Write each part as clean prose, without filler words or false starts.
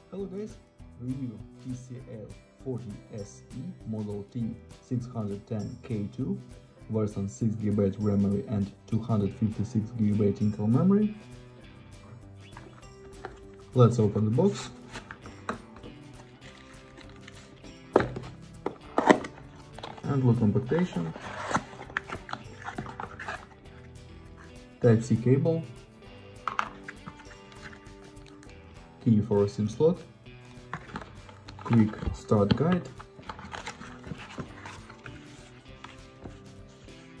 Hello guys, review TCL 40SE model T610K2 version 6GB memory and 256GB internal memory. Let's open the box. And look compactation. Type-C cable, key for a SIM slot, quick start guide,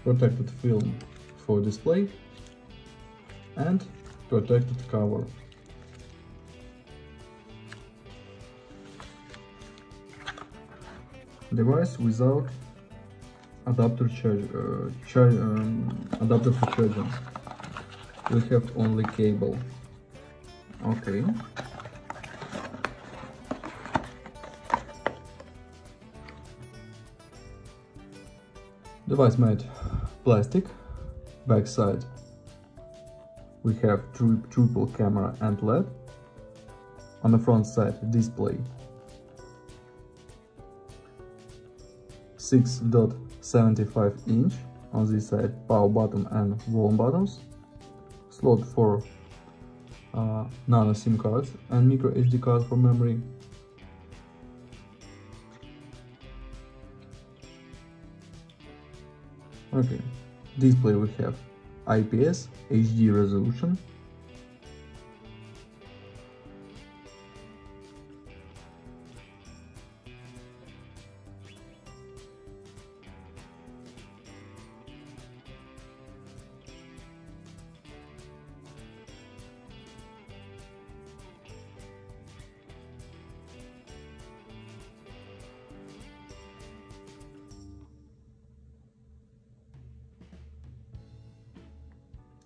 protected film for display, and protected cover. Device without adapter adapter for charging. We have only cable. Okay. Device made plastic. Backside we have triple camera and LED. On the front side display 6.75 inch. On this side power button and volume buttons. Slot for nano SIM cards and micro SD card for memory. Okay, display we have IPS HD resolution,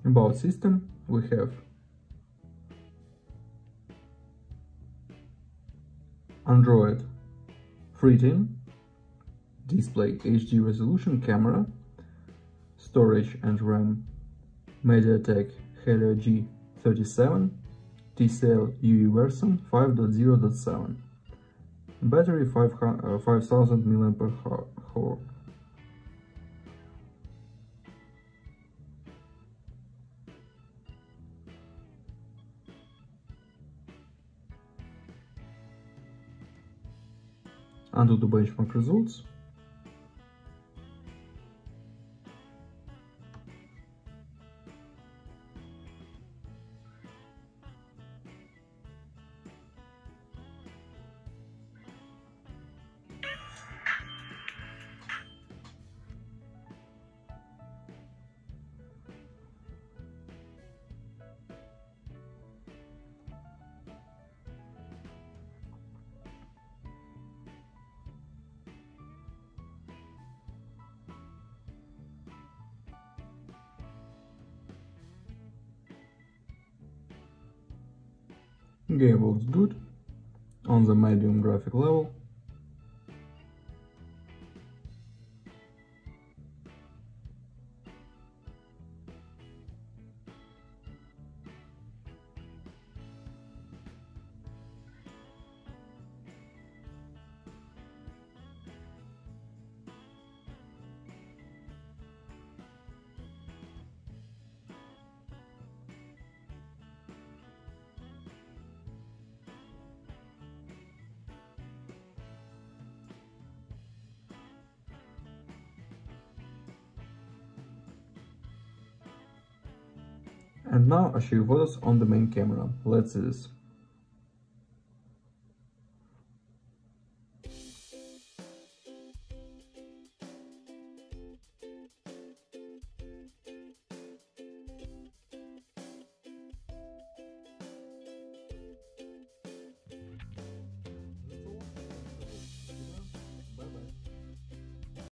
about system we have Android 13, display HD resolution, camera, storage and RAM MediaTek Helio G37, TCL UE version 5.0.7, battery 5000 mAh. Undo the benchmark results. Game looks good on the medium graphic level. And now I show you photos on the main camera. Let's see this.